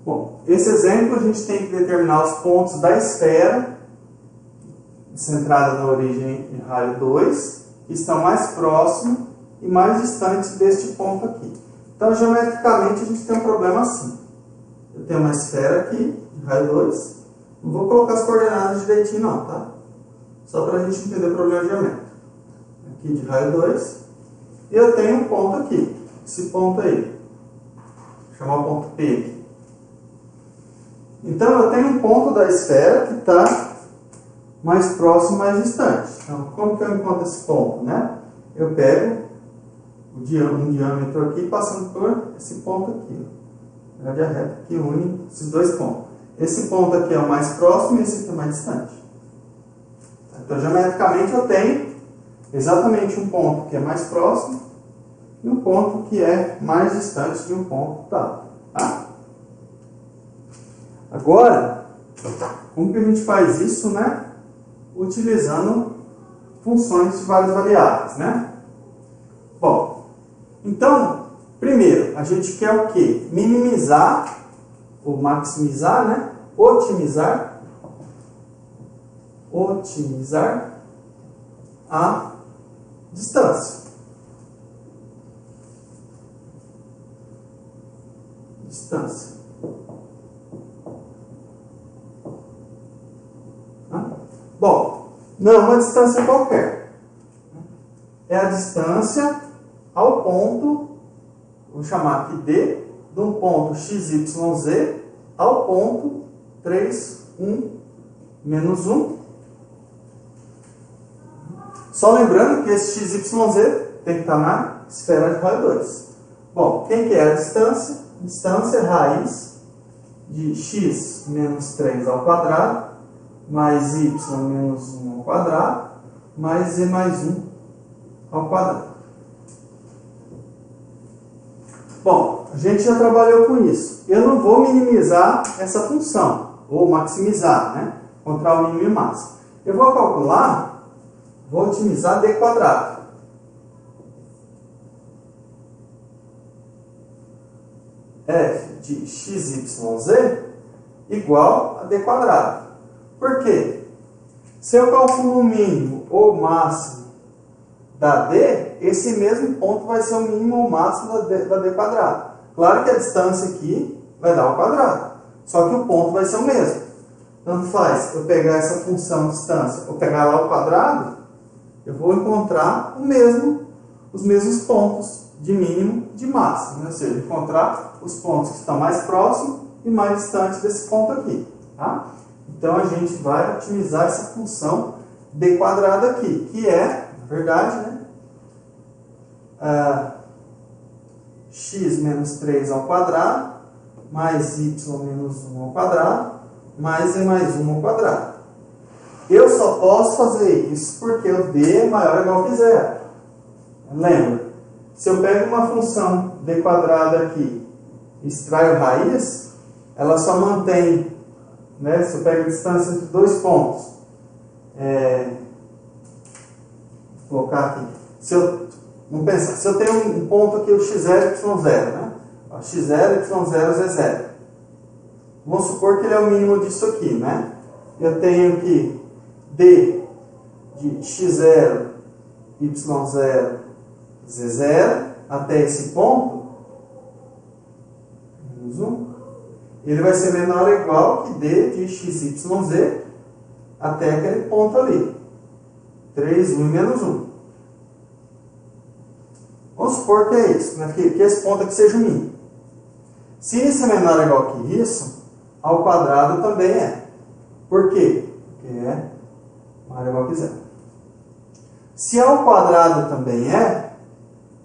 Bom, esse exemplo a gente tem que determinar os pontos da esfera centrada na origem em raio 2, que estão mais próximos e mais distantes deste ponto aqui. Então, geometricamente, a gente tem um problema assim. Eu tenho uma esfera aqui, de raio 2. Não vou colocar as coordenadas direitinho não, tá? Só para a gente entender o problema geométrico. Aqui de raio 2. E eu tenho um ponto aqui. Esse ponto aí. Vou chamar o ponto P aqui. Então, eu tenho um ponto da esfera que está mais próximo e mais distante. Então, como que eu encontro esse ponto, né? Eu pego um diâmetro aqui, passando por esse ponto aqui. A média reta que une esses dois pontos. Esse ponto aqui é o mais próximo e esse aqui é o mais distante. Então, geometricamente, eu tenho exatamente um ponto que é mais próximo e um ponto que é mais distante de um ponto tal. Tá? Agora, como que a gente faz isso, né? Utilizando funções de várias variáveis, né? Bom, então, primeiro, a gente quer o quê? Minimizar ou maximizar, né? Otimizar a distância. Bom, não é uma distância qualquer. É a distância ao ponto, vou chamar aqui D, de um ponto XYZ ao ponto 3, 1, menos 1. Só lembrando que esse XYZ tem que estar na esfera de raio 2. Bom, quem que é a distância? A distância é raiz de x menos 3 ao quadrado, mais y menos 1 ao quadrado, mais z mais 1 ao quadrado. Bom, a gente já trabalhou com isso. Eu não vou minimizar essa função, ou maximizar, né? Encontrar o mínimo e o máximo. Eu vou calcular, vou otimizar d quadrado. F de XYZ igual a d quadrado. Por quê? Se eu calculo o mínimo ou o máximo da D, esse mesmo ponto vai ser o mínimo ou o máximo da D quadrado. Claro que a distância aqui vai dar ao quadrado, só que o ponto vai ser o mesmo. Tanto faz eu pegar essa função distância ou pegar lá o quadrado, eu vou encontrar os mesmos pontos de mínimo e de máximo, né? Ou seja, encontrar os pontos que estão mais próximos e mais distantes desse ponto aqui. Tá? Então, a gente vai otimizar essa função d quadrado aqui, que é, na verdade, né, x menos 3 ao quadrado, mais y menos 1 ao quadrado, mais z mais 1 ao quadrado. Eu só posso fazer isso porque o d é maior ou igual que zero. Lembra, se eu pego uma função d quadrado aqui e extraio raiz, ela só mantém, né, se eu pego a distância entre dois pontos, vou colocar aqui, vamos pensar, se eu tenho um ponto aqui, o x0, y0, né? x0, y0, z0. Vamos supor que ele é o mínimo disso aqui, né? Eu tenho aqui d de x0, y0, z0, até esse ponto, menos 1, ele vai ser menor ou igual que d de xyz até aquele ponto ali, 3, 1 e menos 1. Vamos supor que é isso, né? que esse ponto aqui seja o mínimo. Se isso é menor ou igual que isso, ao quadrado também é. Por quê? Porque é maior ou igual que zero. Se ao quadrado também é,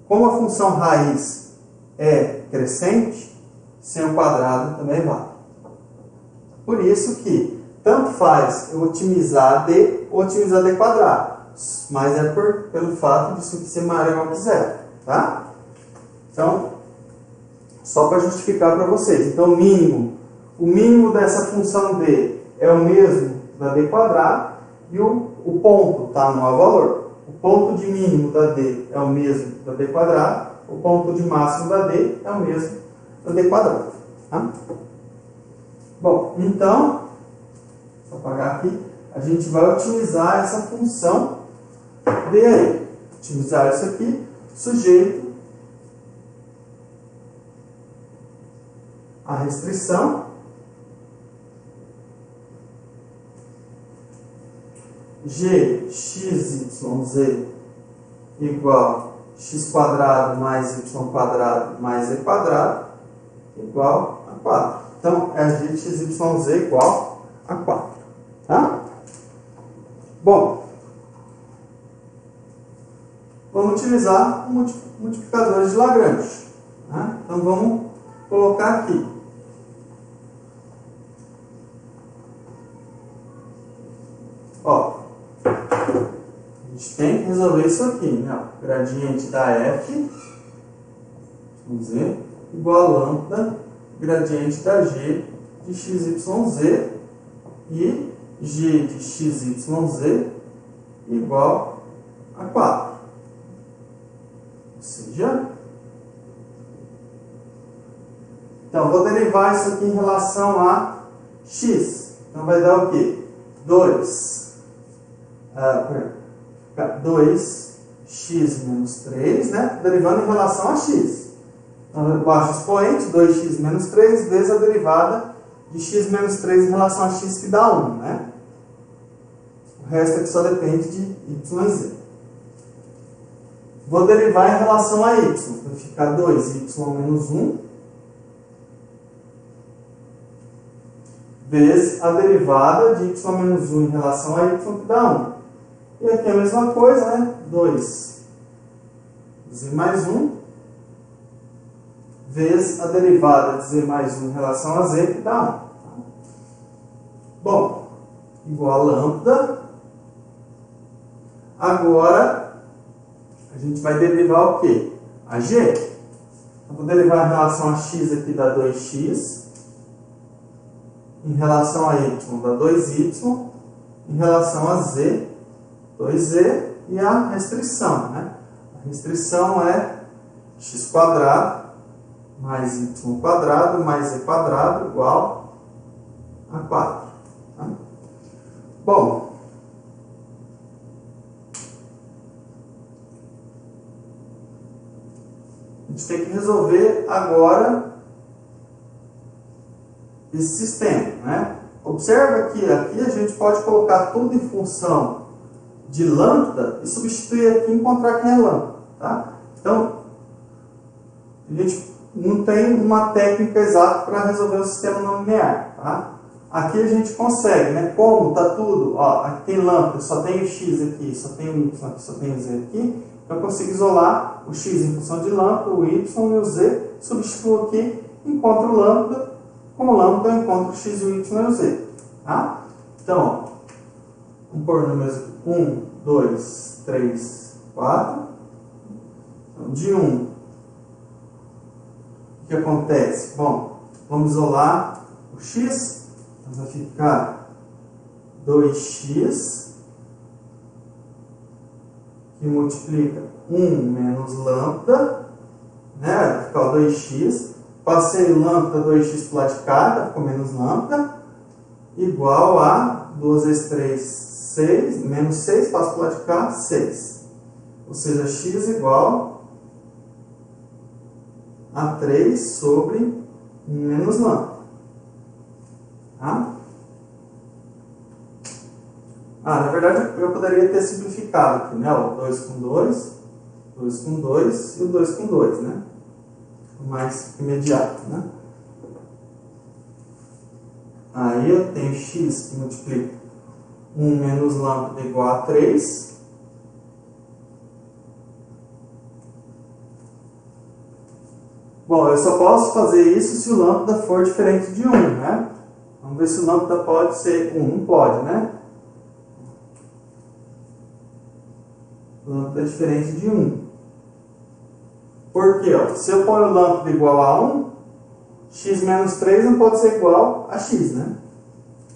como a função raiz é crescente, sem o quadrado também vale. Por isso que tanto faz eu otimizar d ou otimizar d quadrado, mas é pelo fato disso aqui ser maior ou igual que zero. Tá? Então, só para justificar para vocês. Então, o mínimo dessa função d é o mesmo da d quadrado e o ponto está no valor. O ponto de mínimo da d é o mesmo da d quadrado, o ponto de máximo da d é o mesmo da d quadrado. Tá? Bom, então, vou apagar aqui, a gente vai otimizar essa função D aí. Otimizar isso aqui, sujeito a restrição g x, y, z igual x quadrado mais y quadrado mais z quadrado igual a 4. Então, é g, x, y, z igual a 4. Tá? Bom, vamos utilizar o multiplicador de Lagrange. Tá? Então, vamos colocar aqui. Ó, a gente tem que resolver isso aqui, né? O gradiente da f, z, igual a lambda, gradiente da g de x, y, z, e g de x, y, z igual a 4. Ou seja, então, vou derivar isso aqui em relação a x. Então, vai dar o quê? 2x menos 3, né? Derivando em relação a x. Então, eu baixo o expoente, 2x menos 3, vezes a derivada de x menos 3 em relação a x, que dá 1, né? O resto aqui só depende de y e z. Vou derivar em relação a y. Vai ficar 2y menos 1 vezes a derivada de y menos 1 em relação a y, que dá 1. E aqui a mesma coisa, né? 2z mais 1 vezes a derivada de z mais 1 em relação a z, que dá 1. Bom, igual a lambda. Agora, a gente vai derivar o quê? A g. Eu vou derivar em relação a x aqui, dá 2x. Em relação a y, dá 2y. Em relação a z, 2z. E a restrição, né? A restrição é x quadrado mais y quadrado mais z quadrado igual a 4. Tá? Bom, a gente tem que resolver agora esse sistema, né? Observa que aqui a gente pode colocar tudo em função de lambda e substituir aqui e encontrar quem é lambda, tá? Então, a gente não tem uma técnica exata para resolver o sistema não linear, tá? Aqui a gente consegue, né? Como está tudo, ó, aqui tem lambda, só tem o x aqui, só tem o y aqui, só tem o z aqui, então eu consigo isolar o x em função de lambda, o y e o z, substituo aqui, encontro o lambda, como lambda eu encontro o x, o y e o z, tá? Então, ó, vamos pôr números aqui, 1, 2, 3, 4, então, de 1, o que acontece? Bom, vamos isolar o x, então vai ficar 2x, que multiplica 1 menos lambda, né? Vai ficar o 2x, passei o lambda 2x para o lado de cá, ficou menos lambda, igual a 2 vezes 3, 6, menos 6, passo para o lado de cá, 6. Ou seja, x igual a 3 sobre 1 menos lambda. Tá? Na verdade eu poderia ter simplificado aqui, né? O 2 com 2, 2 com 2 e o 2 com 2, né? Mais imediato, né? Aí eu tenho x que multiplica 1 menos lambda igual a 3. Bom, eu só posso fazer isso se o lambda for diferente de 1, né? Vamos ver se o lambda pode ser 1. Não pode, né? O lambda é diferente de 1. Por quê? Ó, se eu ponho o lambda igual a 1, x menos 3 não pode ser igual a x, né?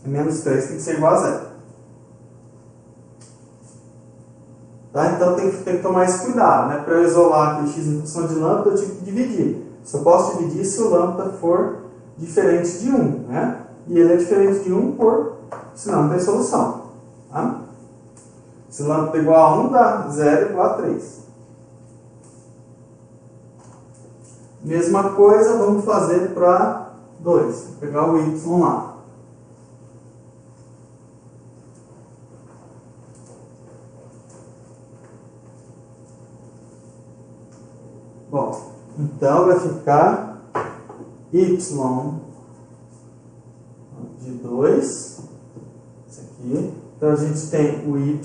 Menos 3 tem que ser igual a 0. Tá? Então tem que tomar esse cuidado, né? Para eu isolar aqui x em função de lambda, eu tive que dividir. Só posso dividir se o lambda for diferente de 1, né? E ele é diferente de 1 senão não tem solução. Tá? Se lambda igual a 1, dá 0 igual a 3. Mesma coisa, vamos fazer para 2. Vou pegar o y lá. Bom, então vai ficar y de 2, isso aqui. Então a gente tem o y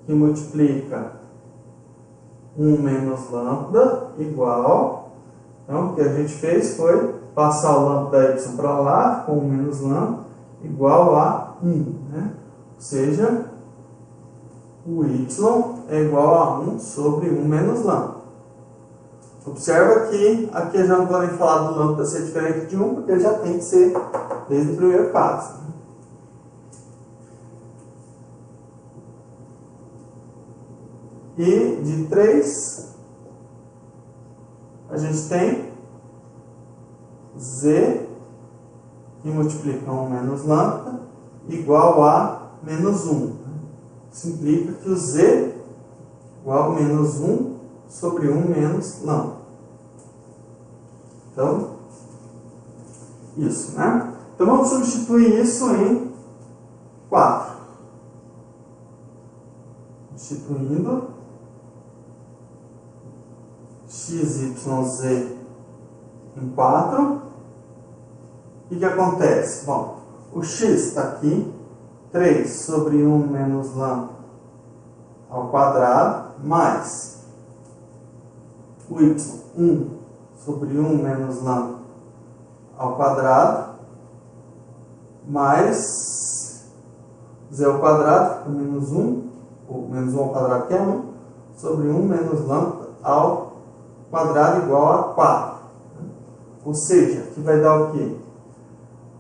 que multiplica 1 menos lambda igual. Então o que a gente fez foi passar o lambda y para lá com 1 menos lambda igual a 1. Né? Ou seja, o y é igual a 1 sobre 1 menos lambda. Observa que aqui eu já não vou nem falar do lambda ser diferente de 1, porque ele já tem que ser desde o primeiro caso. E de 3, a gente tem z, que multiplica 1 menos lambda, igual a menos 1. Isso implica que o z igual a menos 1 sobre 1 menos lambda. Então, isso, né? Então, vamos substituir isso em 4. Substituindo XYZ em 4. O que acontece? Bom, o x está aqui, 3 sobre 1 menos lambda ao quadrado, mais o y, 1 sobre 1 menos lambda ao quadrado, mais z ao quadrado, fica menos 1, ou menos 1 ao quadrado que é 1, sobre 1 menos lambda ao quadrado igual a 4. Ou seja, aqui vai dar o quê?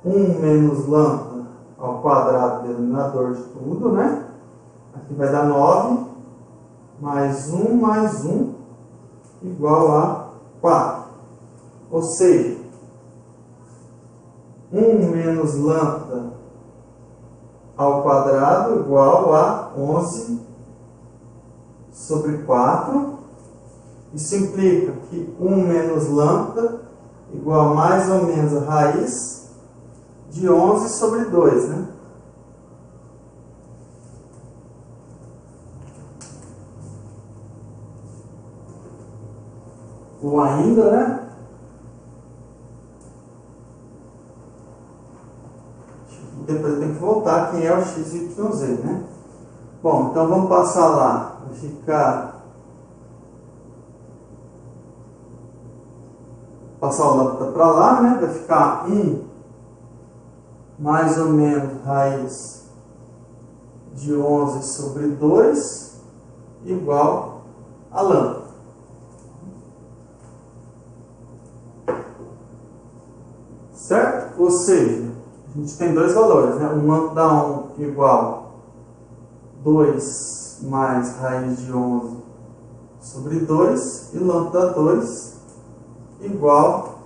1 menos lambda ao quadrado, denominador de tudo, né? Aqui vai dar 9, mais 1, igual a 4. Ou seja, 1 menos lambda ao quadrado igual a 11 sobre 4. Isso implica que 1 menos lambda igual a mais ou menos a raiz de 11 sobre 2, né? Ou ainda, né? Depois eu tenho que voltar quem é o x, y, z, né? Bom, então vamos passar lá. Vai ficar... Passar o lambda para lá, né? Vai ficar 1 mais ou menos raiz de 11 sobre 2 igual a lambda. Certo? Ou seja, a gente tem dois valores, né? O lambda 1 igual a 2 mais raiz de 11 sobre 2 e lambda 2 igual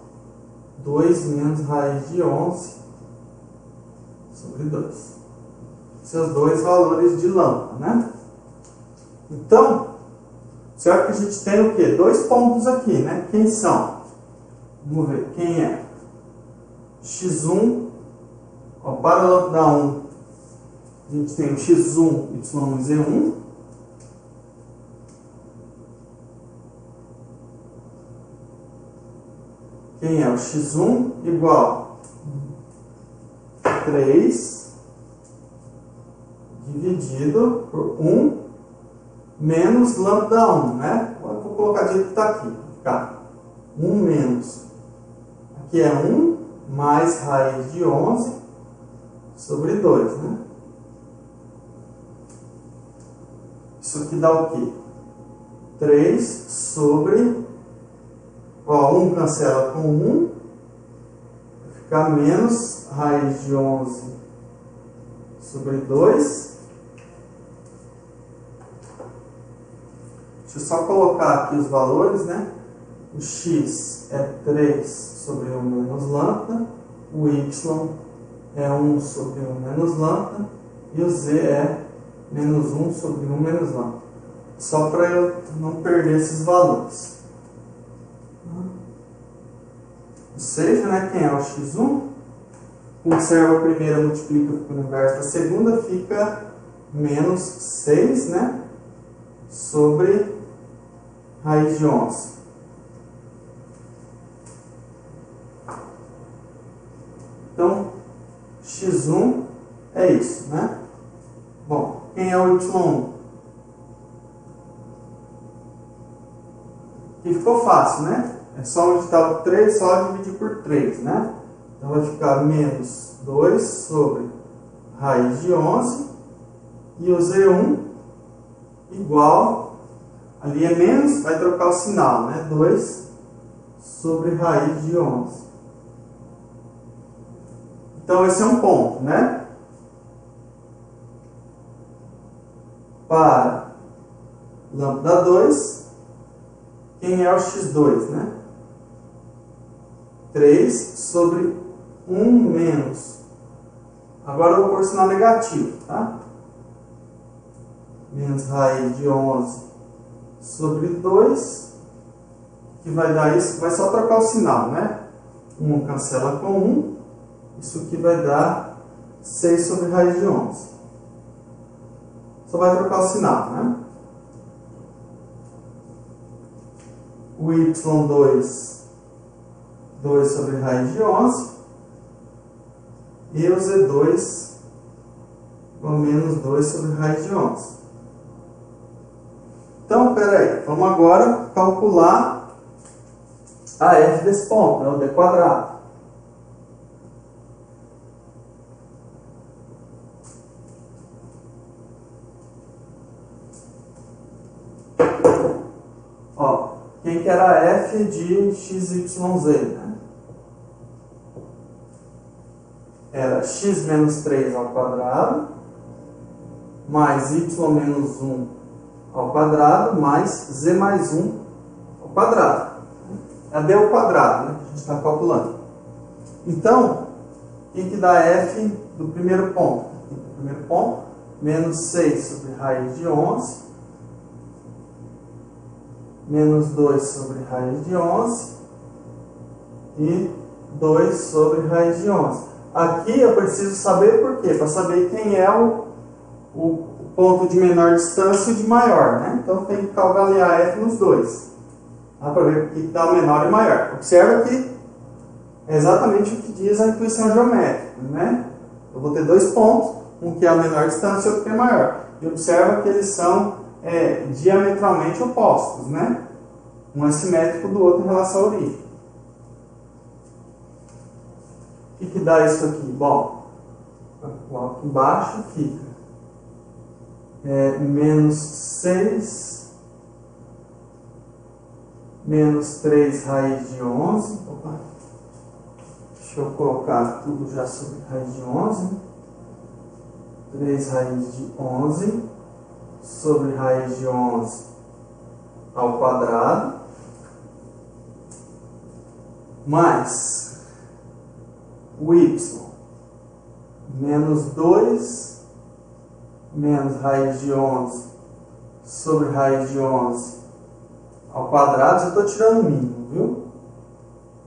a 2 menos raiz de 11 sobre 2. Esses dois valores de lambda, né? Então, certo que a gente tem o quê? Dois pontos aqui, né? Quem são? Vamos ver, quem é? x1, ó, para lambda 1, a gente tem o x1, y1 e z1. Quem é o x1? Igual a 3 dividido por 1 menos lambda 1, né? Agora vou colocar do jeito que está aqui. Vai ficar 1 menos, aqui é 1, mais raiz de 11 sobre 2, né? Isso aqui dá o quê? 3 sobre... Ó, 1 cancela com 1, vai ficar menos raiz de 11 sobre 2. Deixa eu só colocar aqui os valores, né? O x é 3 sobre 1 menos lambda, o y é 1 sobre 1 menos lambda, e o z é menos 1 sobre 1 menos lambda. Só para eu não perder esses valores. Ou seja, né, quem é o x1? Conserva a primeira, multiplica com o inverso da segunda, fica menos 6, né, sobre raiz de 11. Então, x1 é isso, né? Bom, quem é o y1? Aqui ficou fácil, né? É só onde está o 3, só dividir por 3, né? Então vai ficar menos 2 sobre raiz de 11. E o z1 igual, ali é menos, vai trocar o sinal, né? 2 sobre raiz de 11. Então esse é um ponto, né? Para lambda 2, quem é o x2, né? 3 sobre 1 menos. Agora eu vou pôr sinal negativo, tá? Menos raiz de 11 sobre 2, que vai dar isso, vai só trocar o sinal, né? 1 cancela com 1, isso aqui vai dar 6 sobre raiz de 11. Só vai trocar o sinal, né? O y2, 2 sobre raiz de 11, e o z2 igual menos 2 sobre raiz de 11. Então, peraí, vamos agora calcular a f desse ponto, né, o d quadrado. Ó, quem que era f de xyz, né? Era x menos 3 ao quadrado, mais y menos 1 ao quadrado, mais z mais 1 ao quadrado. É d ao quadrado, né, que a gente está calculando. Então, o que dá f do primeiro ponto? Do primeiro ponto, menos 6 sobre raiz de 11, menos 2 sobre raiz de 11 e 2 sobre raiz de 11. Aqui eu preciso saber por quê? Para saber quem é o ponto de menor distância e de maior, né? Então tem que avaliar f nos dois. Dá para ver o que dá o menor e maior. Observa que é exatamente o que diz a intuição geométrica, né? Eu vou ter dois pontos, um que é a menor distância e outro que é maior. E observa que eles são diametralmente opostos, né? Um é simétrico do outro em relação à origem. O que dá isso aqui? Bom, aqui embaixo fica menos 6 menos 3 raiz de 11. Opa. Deixa eu colocar tudo já sobre raiz de 11. 3 raiz de 11 sobre raiz de 11 ao quadrado, mais o y, menos 2 menos raiz de 11 sobre raiz de 11 ao quadrado, já estou tirando o mínimo, viu?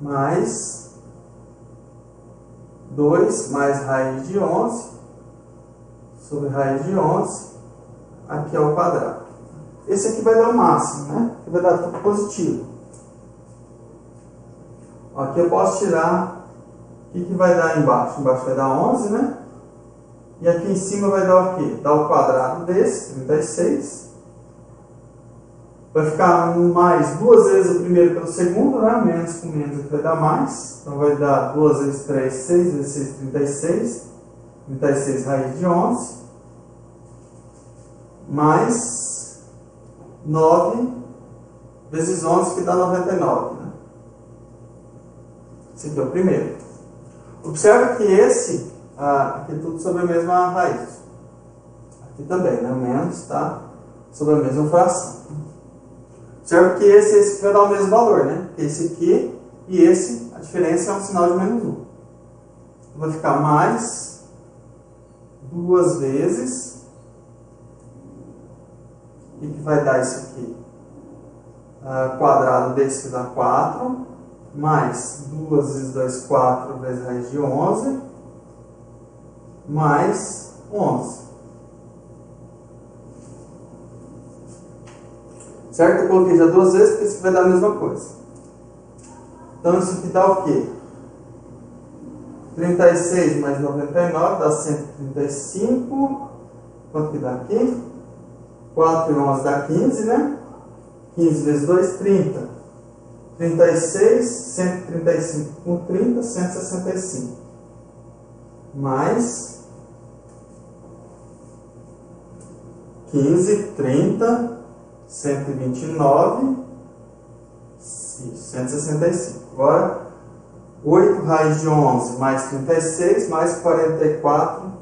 Mais 2 mais raiz de 11 sobre raiz de 11 aqui ao quadrado. Esse aqui vai dar o máximo, né? Aqui vai dar tudo positivo. Aqui eu posso tirar, o que vai dar embaixo? Embaixo vai dar 11, né? E aqui em cima vai dar o quê? Dá o quadrado desse, 36. Vai ficar mais duas vezes o primeiro pelo segundo, né? Menos com menos aqui vai dar mais. Então vai dar 2 vezes 3, 6 vezes 6, 36. 36 raiz de 11. Mais 9 vezes 11, que dá 99, né? Esse aqui é o primeiro. Observe que esse, aqui é tudo sobre a mesma raiz. Aqui também, né? Menos está sobre a mesma fração. Observe que esse aqui vai dar o mesmo valor, né? Esse aqui e esse, a diferença é um sinal de menos 1. vai ficar mais 2 vezes. O que vai dar isso aqui? Quadrado desse que dá 4, mais 2 vezes 2, 4 vezes raiz de 11, mais 11. Certo? Eu coloquei já 2 vezes, porque isso aqui vai dar a mesma coisa. Então isso aqui dá o quê? 36 mais 99 dá 135. Quanto que dá aqui? 4 e 11 dá 15, né? 15 vezes 2, 30. 36, 135 com 30, 165. Mais 15, 30, 129, 165. Agora, 8 raiz de 11 mais 36, mais 44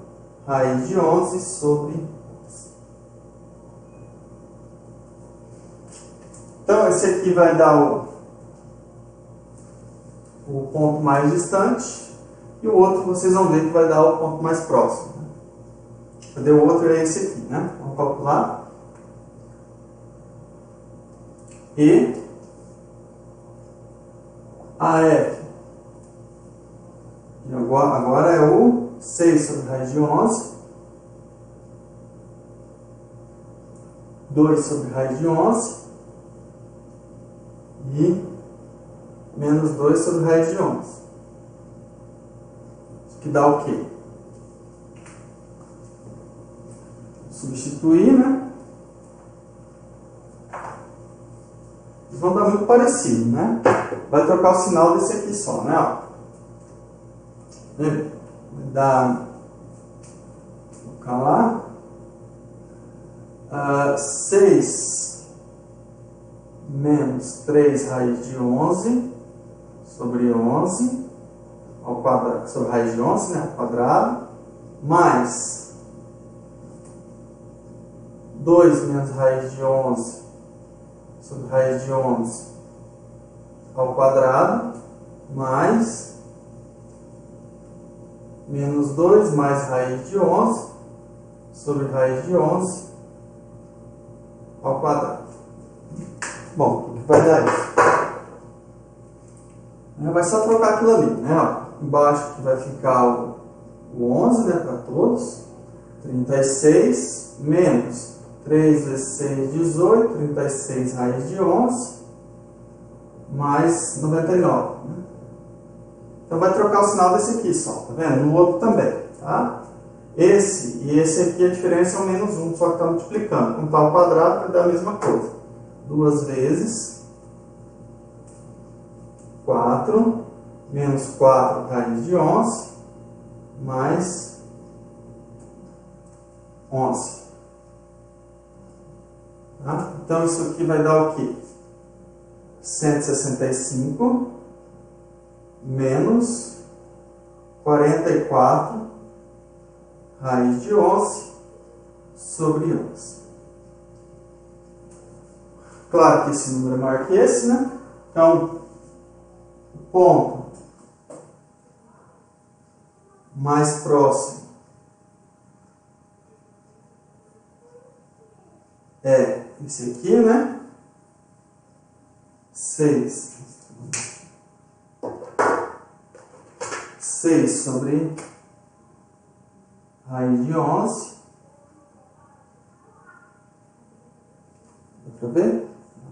raiz de 11 sobre 11. Então, esse aqui vai dar o ponto mais distante, e o outro vocês vão ver que vai dar o ponto mais próximo. Cadê o outro? É esse aqui, né? Vamos calcular. E AF. E agora é o 6 sobre raiz de 11. 2 sobre raiz de 11. E menos 2 sobre raiz de 11. Isso que dá o quê? Substituir, né? Eles vão dar muito parecido, né? Vai trocar o sinal desse aqui só, né? Ó. Vai dar... Vou colocar lá. 6 menos 3 raiz de 11 sobre 11 ao quadrado, sobre raiz de 11, né, ao quadrado, mais 2 menos raiz de 11 sobre raiz de 11 ao quadrado, mais menos 2 mais raiz de 11 sobre raiz de 11 ao quadrado. Bom, o que vai dar isso? Vai só trocar aquilo ali, né? Ó, embaixo que vai ficar o 11, né, para todos. 36 menos 3 vezes 6, 18. 36 raiz de 11 mais 99. Né? Então vai trocar o sinal desse aqui só, tá vendo? No outro também, tá? Esse e esse aqui, a diferença é o menos 1, só que está multiplicando. Como está ao quadrado, vai dar a mesma coisa. 2 vezes 4 menos 4 raiz de 11 mais 11. Tá? Então isso aqui vai dar o quê? 165 menos 44 raiz de 11 sobre 11. Claro que esse número é maior que esse, né? Então, o ponto mais próximo é esse aqui, né? 6 sobre raiz de 11. Dá pra ver?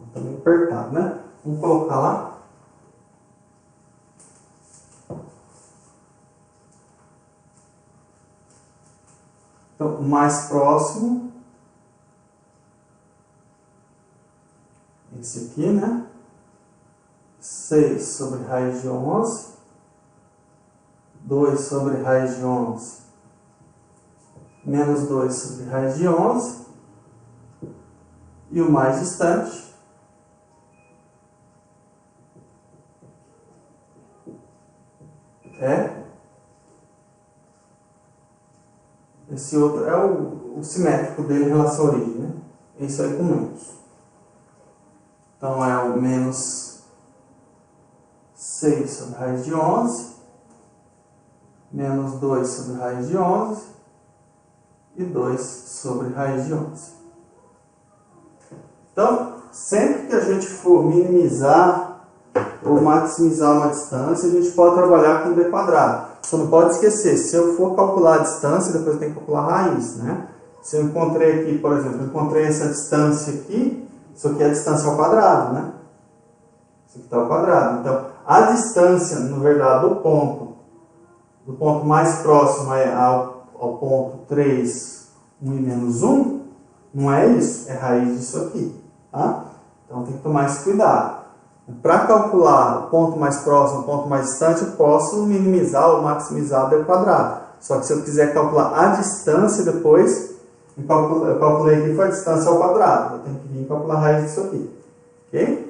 Está meio apertado, né? Vamos colocar lá. Então, o mais próximo, esse aqui, né? 6 sobre raiz de 11. 2 sobre raiz de 11. Menos 2 sobre raiz de 11. E o mais distante é esse outro, é o simétrico dele em relação à origem, né? Isso aí com menos. Então é o menos 6 sobre raiz de 11 menos 2 sobre raiz de 11 e 2 sobre raiz de 11. Então, sempre que a gente for minimizar ou maximizar uma distância, a gente pode trabalhar com b quadrado. Só não pode esquecer, se eu for calcular a distância, depois eu tenho que calcular a raiz, né? Se eu encontrei aqui, por exemplo, eu encontrei essa distância aqui, isso aqui é a distância ao quadrado, né? Isso aqui está ao quadrado. Então, a distância, na verdade, do ponto mais próximo ao ponto 3, 1 e menos 1, não é isso, é raiz disso aqui, tá? Então, tem que tomar esse cuidado. Para calcular o ponto mais próximo, o ponto mais distante, eu posso minimizar ou maximizar o b quadrado. Só que se eu quiser calcular a distância depois, eu calculei aqui foi a distância ao quadrado. Eu tenho que vir calcular a raiz disso aqui. Ok?